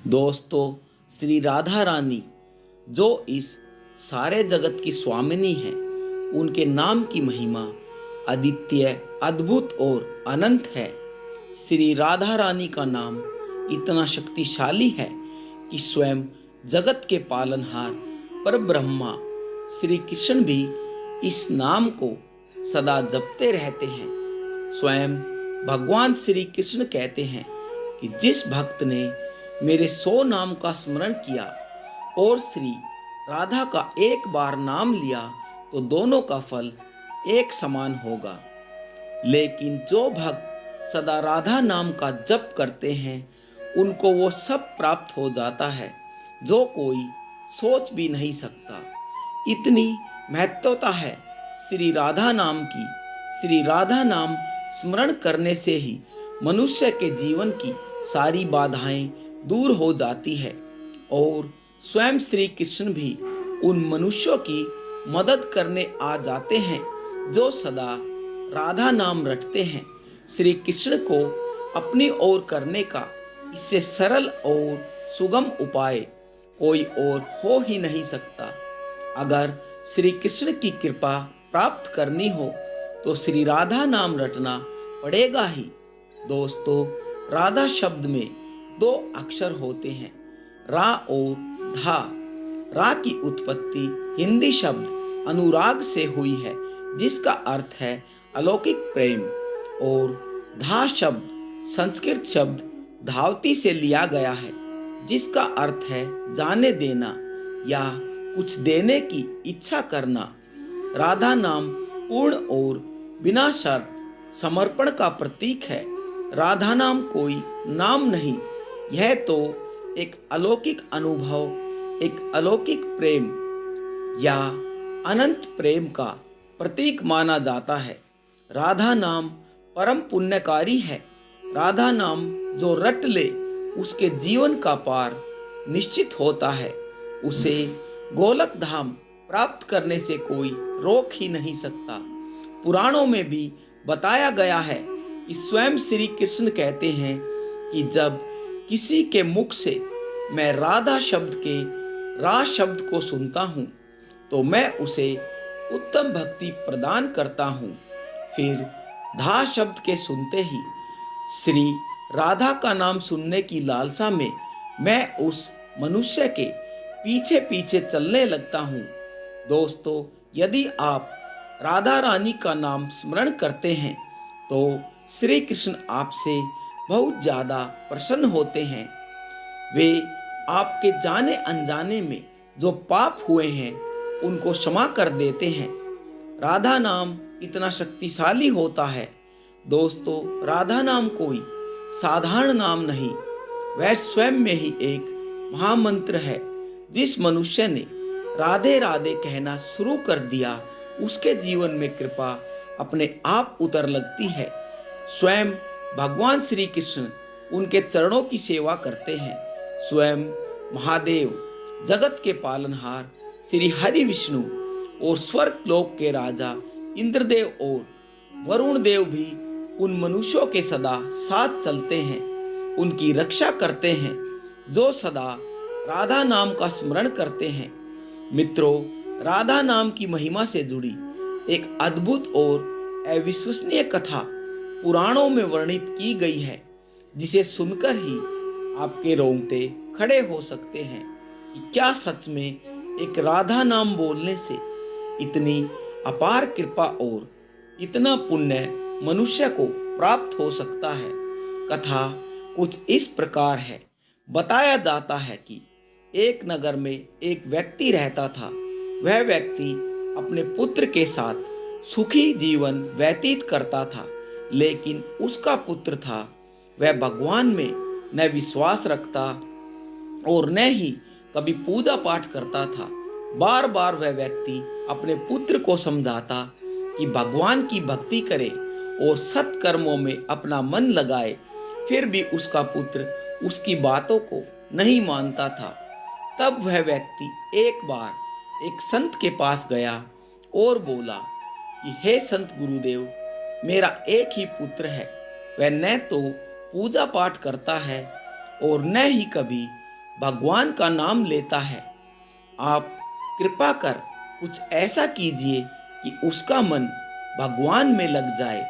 दोस्तों, श्री राधा रानी जो इस सारे जगत की स्वामिनी है, उनके नाम की महिमा अद्वितीय, अद्भुत और अनंत है। श्री राधा रानी का नाम इतना शक्तिशाली है कि स्वयं जगत के पालनहार परब्रह्मा श्री कृष्ण भी इस नाम को सदा जपते रहते हैं। स्वयं भगवान श्री कृष्ण कहते हैं कि जिस भक्त ने मेरे 100 नाम का स्मरण किया और श्री राधा का एक बार नाम लिया तो दोनों का फल एक समान होगा। लेकिन जो भक्त सदा राधा नाम का जप करते हैं, उनको वो सब प्राप्त हो जाता है जो कोई सोच भी नहीं सकता। इतनी महत्वता है श्री राधा नाम की। श्री राधा नाम स्मरण करने से ही मनुष्य के जीवन की सारी बाधाएं दूर हो जाती है और स्वयं श्री कृष्ण भी उन मनुष्यों की मदद करने आ जाते हैं जो सदा राधा नाम रटते हैं। श्री कृष्ण को अपनी ओर करने का इससे सरल और सुगम उपाय कोई और हो ही नहीं सकता। अगर श्री कृष्ण की कृपा प्राप्त करनी हो तो श्री राधा नाम रटना पड़ेगा ही। दोस्तों, राधा शब्द में 2 अक्षर होते हैं, रा और धा। रा की उत्पत्ति हिंदी शब्द अनुराग से हुई है, जिसका अर्थ है अलौकिक प्रेम, और धा शब्द संस्कृत शब्द धावती से लिया गया है, जिसका अर्थ है जाने देना या कुछ देने की इच्छा करना। राधा नाम पूर्ण और बिना शर्त समर्पण का प्रतीक है। राधा नाम कोई नाम नहीं, यह तो एक अलौकिक अनुभव, एक अलौकिक प्रेम या अनंत प्रेम का प्रतीक माना जाता है। राधा नाम परम पुण्यकारी है। राधा नाम जो रट ले, उसके जीवन का पार निश्चित होता है। उसे गोलक धाम प्राप्त करने से कोई रोक ही नहीं सकता। पुराणों में भी बताया गया है कि स्वयं श्री कृष्ण कहते हैं कि जब किसी के मुख से मैं राधा शब्द के रा शब्द को सुनता हूँ तो मैं उसे उत्तम भक्ति प्रदान करता हूँ। फिर धा शब्द के सुनते ही श्री राधा का नाम सुनने की लालसा में मैं उस मनुष्य के पीछे पीछे चलने लगता हूँ। दोस्तों, यदि आप राधा रानी का नाम स्मरण करते हैं तो श्री कृष्ण आपसे बहुत ज़्यादा प्रसन्न होते हैं। वे आपके जाने अनजाने में जो पाप हुए हैं उनको क्षमा कर देते हैं। राधा नाम इतना शक्तिशाली होता है। दोस्तों, राधा नाम कोई साधारण नाम नहीं, वह स्वयं में ही एक महामंत्र है। जिस मनुष्य ने राधे राधे कहना शुरू कर दिया, उसके जीवन में कृपा अपने आप उतर लगती है। स्वयं भगवान श्री कृष्ण उनके चरणों की सेवा करते हैं। स्वयं महादेव, जगत के पालनहार श्री हरि विष्णु और स्वर्ग लोक के राजा इंद्रदेव और वरुण देव भी उन मनुष्यों के सदा साथ चलते हैं, उनकी रक्षा करते हैं जो सदा राधा नाम का स्मरण करते हैं। मित्रों, राधा नाम की महिमा से जुड़ी एक अद्भुत और अविश्वसनीय कथा पुराणों में वर्णित की गई है, जिसे सुनकर ही आपके रोंगटे खड़े हो सकते हैं कि क्या सच में एक राधा नाम बोलने से इतनी अपार कृपा और इतना पुण्य मनुष्य को प्राप्त हो सकता है। कथा कुछ इस प्रकार है। बताया जाता है कि एक नगर में एक व्यक्ति रहता था। वह व्यक्ति अपने पुत्र के साथ सुखी जीवन व्यतीत करता था, लेकिन उसका पुत्र था वह भगवान में न विश्वास रखता और न ही कभी पूजा पाठ करता था। बार बार वह व्यक्ति अपने पुत्र को समझाता कि भगवान की भक्ति करे और सत्कर्मों में अपना मन लगाए, फिर भी उसका पुत्र उसकी बातों को नहीं मानता था। तब वह व्यक्ति एक बार एक संत के पास गया और बोला कि हे संत गुरुदेव, मेरा एक ही पुत्र है। वह न तो पूजा पाठ करता है और न ही कभी भगवान का नाम लेता है, आप कृपा कर कुछ ऐसा कीजिए कि उसका मन भगवान में लग जाए।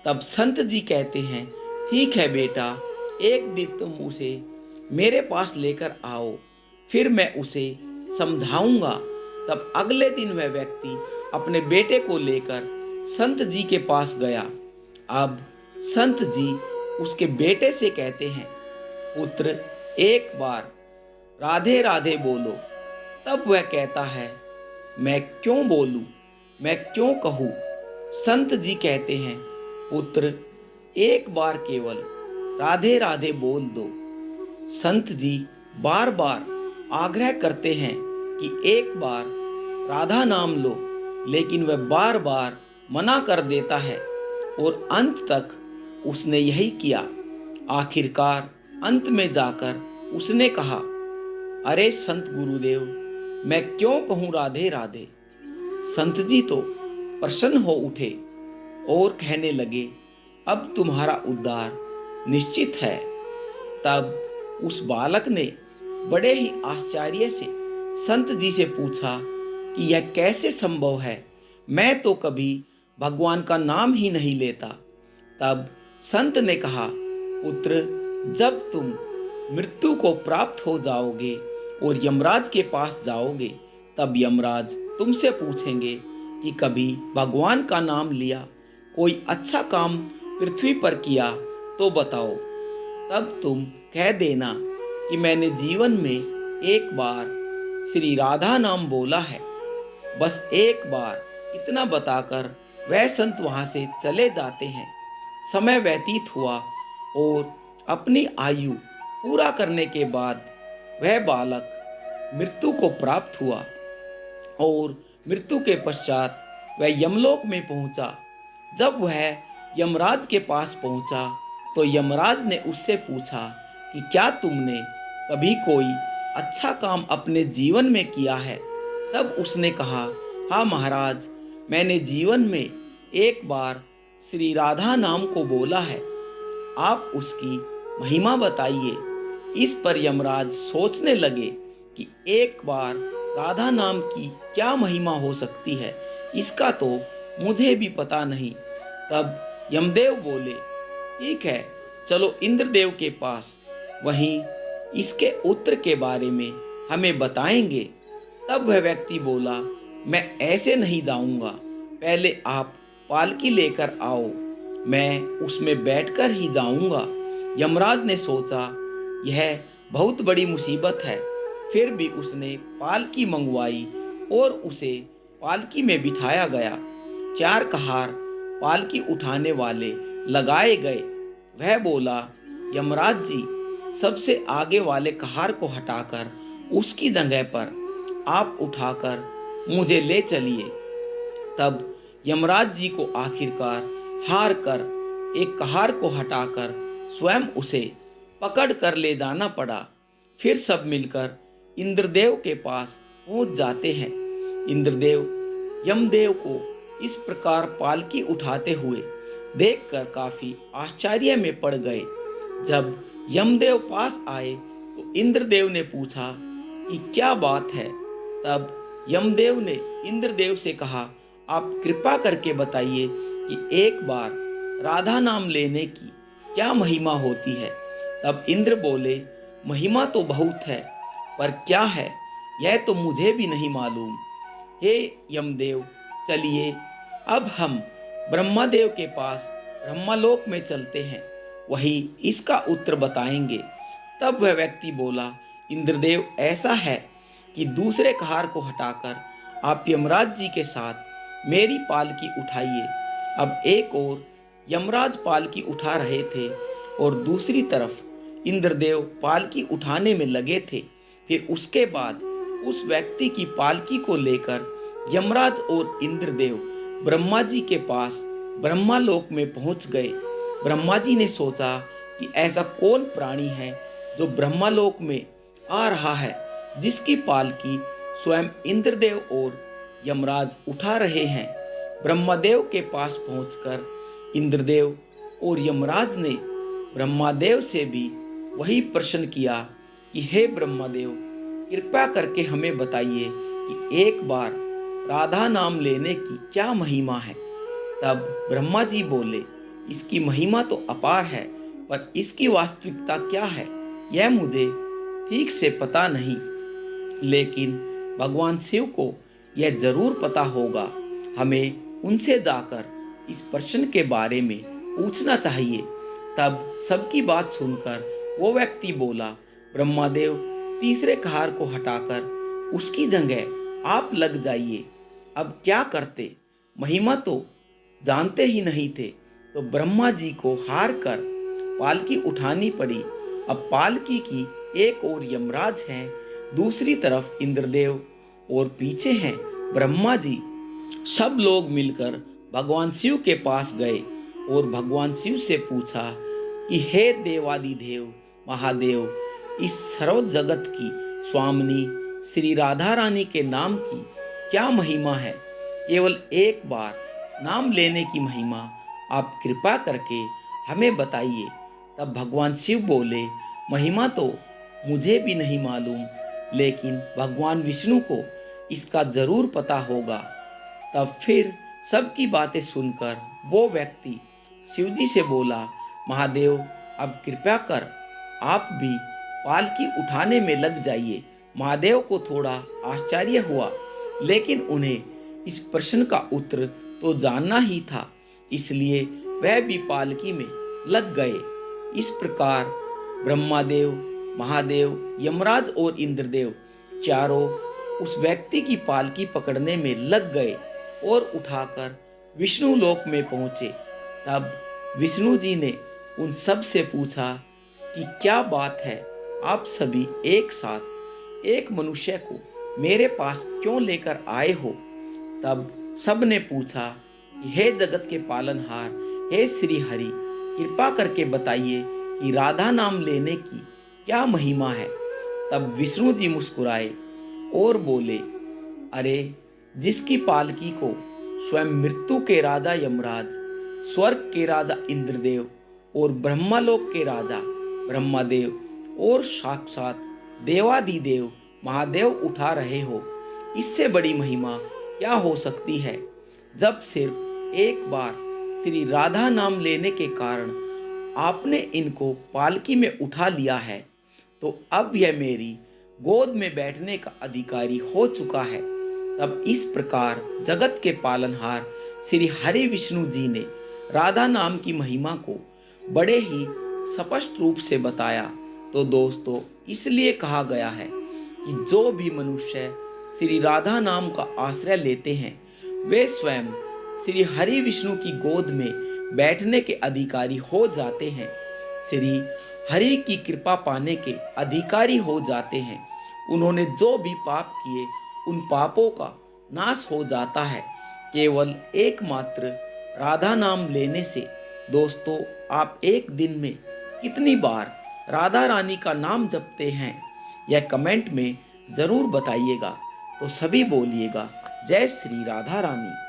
तब संत जी कहते हैं, ठीक है बेटा, एक दिन तुम उसे मेरे पास लेकर आओ, फिर मैं उसे समझाऊंगा। तब अगले दिन वह व्यक्ति अपने बेटे को लेकर संत जी के पास गया। अब संत जी उसके बेटे से कहते हैं, पुत्र, एक बार राधे राधे बोलो। तब वह कहता है, मैं क्यों बोलूं, मैं क्यों कहूं? संत जी कहते हैं, पुत्र, एक बार केवल राधे राधे बोल दो। संत जी बार बार आग्रह करते हैं कि एक बार राधा नाम लो, लेकिन वह बार बार मना कर देता है और अंत तक उसने यही किया। आखिरकार अंत में जाकर उसने कहा, अरे संत गुरुदेव, मैं क्यों कहूँ राधे राधे? संत जी तो प्रसन्न हो उठे और कहने लगे, अब तुम्हारा उद्धार निश्चित है। तब उस बालक ने बड़े ही आश्चर्य से संत जी से पूछा कि यह कैसे संभव है, मैं तो कभी भगवान का नाम ही नहीं लेता। तब संत ने कहा, पुत्र, जब तुम मृत्यु को प्राप्त हो जाओगे और यमराज के पास जाओगे, तब यमराज तुमसे पूछेंगे कि कभी भगवान का नाम लिया, कोई अच्छा काम पृथ्वी पर किया तो बताओ। तब तुम कह देना कि मैंने जीवन में एक बार श्री राधा नाम बोला है। बस एक बार इतना बताकर वह संत वहां से चले जाते हैं। समय व्यतीत हुआ और अपनी आयु पूरा करने के बाद वह बालक मृत्यु को प्राप्त हुआ और मृत्यु के पश्चात वह यमलोक में पहुंचा। जब वह यमराज के पास पहुंचा तो यमराज ने उससे पूछा कि क्या तुमने कभी कोई अच्छा काम अपने जीवन में किया है? तब उसने कहा, हाँ महाराज, मैंने जीवन में एक बार श्री राधा नाम को बोला है। आप उसकी महिमा बताइए। इस पर यमराज सोचने लगे कि एक बार राधा नाम की क्या महिमा हो सकती है, इसका तो मुझे भी पता नहीं। तब यमदेव बोले, ठीक है, चलो इंद्रदेव के पास, वहीं इसके उत्तर के बारे में हमें बताएंगे। तब वह व्यक्ति बोला, मैं ऐसे नहीं जाऊंगा, पहले आप पालकी लेकर आओ, मैं उसमें बैठकर ही जाऊंगा। यमराज ने सोचा यह बहुत बड़ी मुसीबत है, फिर भी उसने पालकी मंगवाई और उसे पालकी में बिठाया गया। 4 कहार पालकी उठाने वाले लगाए गए। वह बोला, यमराज जी, सबसे आगे वाले कहार को हटाकर उसकी जगह पर आप उठाकर मुझे ले चलिए। तब यमराज जी को आखिरकार हार कर एक कहार को हटाकर स्वयं उसे पकड़ कर ले जाना पड़ा। फिर सब मिलकर इंद्रदेव के पास पहुंच जाते हैं। इंद्रदेव यमदेव को इस प्रकार पालकी उठाते हुए देखकर काफी आश्चर्य में पड़ गए। जब यमदेव पास आए तो इंद्रदेव ने पूछा कि क्या बात है? तब यमदेव ने इंद्रदेव से कहा, आप कृपा करके बताइए कि एक बार राधा नाम लेने की क्या महिमा होती है? तब इंद्र बोले, महिमा तो बहुत है, पर क्या है यह तो मुझे भी नहीं मालूम। हे यमदेव, चलिए अब हम ब्रह्मादेव के पास ब्रह्मलोक में चलते हैं, वही इसका उत्तर बताएंगे। तब वह व्यक्ति बोला, इंद्रदेव, ऐसा है कि दूसरे कहार को हटाकर आप यमराज जी के साथ मेरी पालकी उठाइए। अब एक और यमराज पालकी उठा रहे थे और दूसरी तरफ इंद्रदेव पालकी उठाने में लगे थे। फिर उसके बाद उस व्यक्ति की पालकी को लेकर यमराज और इंद्रदेव ब्रह्मा जी के पास ब्रह्मालोक में पहुंच गए। ब्रह्मा जी ने सोचा कि ऐसा कौन प्राणी है जो ब्रह्मालोक में आ रहा है, जिसकी पालकी स्वयं इंद्रदेव और यमराज उठा रहे हैं। ब्रह्मादेव के पास पहुंचकर इंद्रदेव और यमराज ने ब्रह्मादेव से भी वही प्रश्न किया कि हे ब्रह्मदेव, कृपया करके हमें बताइए कि एक बार राधा नाम लेने की क्या महिमा है। तब ब्रह्मा जी बोले, इसकी महिमा तो अपार है, पर इसकी वास्तविकता क्या है यह मुझे ठीक से पता नहीं, लेकिन भगवान शिव को यह जरूर पता होगा। हमें उनसे जाकर इस प्रश्न के बारे में पूछना चाहिए। तब सबकी बात सुनकर वो व्यक्ति बोला, ब्रह्मादेव, तीसरे कहार को हटाकर उसकी जगह आप लग जाइए। अब क्या करते, महिमा तो जानते ही नहीं थे। तो ब्रह्मा जी को हार कर पालकी उठानी पड़ी। अब पालकी की एक ओर यमराज हैं, दूसरी तरफ इंद्रदेव और पीछे हैं ब्रह्मा जी। सब लोग मिलकर भगवान शिव के पास गए और भगवान शिव से पूछा कि हे देवादिदेव महादेव, इस सर्व जगत की स्वामिनी श्री राधा रानी के नाम की क्या महिमा है। केवल एक बार नाम लेने की महिमा आप कृपा करके हमें बताइए। तब भगवान शिव बोले, महिमा तो मुझे भी नहीं मालूम, लेकिन भगवान विष्णु को इसका जरूर पता होगा। तब फिर सबकी बातें सुनकर वो व्यक्ति शिवजी से बोला, महादेव, अब कृपया कर आप भी पालकी उठाने में लग जाइए। महादेव को थोड़ा आश्चर्य हुआ, लेकिन उन्हें इस प्रश्न का उत्तर तो जानना ही था, इसलिए वह भी पालकी में लग गए। इस प्रकार ब्रह्मादेव, महादेव, यमराज और इंद्रदेव चारों उस व्यक्ति की पालकी पकड़ने में लग गए और उठाकर विष्णु लोक में पहुंचे। तब विष्णु जी ने उन सब से पूछा कि क्या बात है, आप सभी एक साथ एक मनुष्य को मेरे पास क्यों लेकर आए हो। तब सब ने पूछा कि हे जगत के पालनहार, हे श्री हरि, कृपा करके बताइए कि राधा नाम लेने की क्या महिमा है। तब विष्णु जी मुस्कुराए और बोले, अरे, जिसकी पालकी को स्वयं मृत्यु के राजा यमराज, स्वर्ग के राजा इंद्रदेव और ब्रह्मलोक के राजा ब्रह्मदेव और साक्षात देवादिदेव महादेव उठा रहे हो, इससे बड़ी महिमा क्या हो सकती है। जब सिर्फ एक बार श्री राधा नाम लेने के कारण आपने इनको पालकी में उठा लिया है, तो अब यह मेरी गोद में बैठने का अधिकारी हो चुका है। तब इस प्रकार जगत के पालनहार श्री हरि विष्णु जी ने राधा नाम की महिमा को बड़े ही स्पष्ट रूप से बताया। तो दोस्तों, इसलिए कहा गया है कि जो भी मनुष्य श्री राधा नाम का आश्रय लेते हैं, वे स्वयं श्री हरि विष्णु की गोद में बैठने के अधिकारी हो जाते हैं, श्री हरि की कृपा पाने के अधिकारी हो जाते हैं। उन्होंने जो भी पाप किए, उन पापों का नाश हो जाता है केवल एकमात्र राधा नाम लेने से। दोस्तों, आप एक दिन में कितनी बार राधा रानी का नाम जपते हैं, यह कमेंट में ज़रूर बताइएगा। तो सभी बोलिएगा, जय श्री राधा रानी।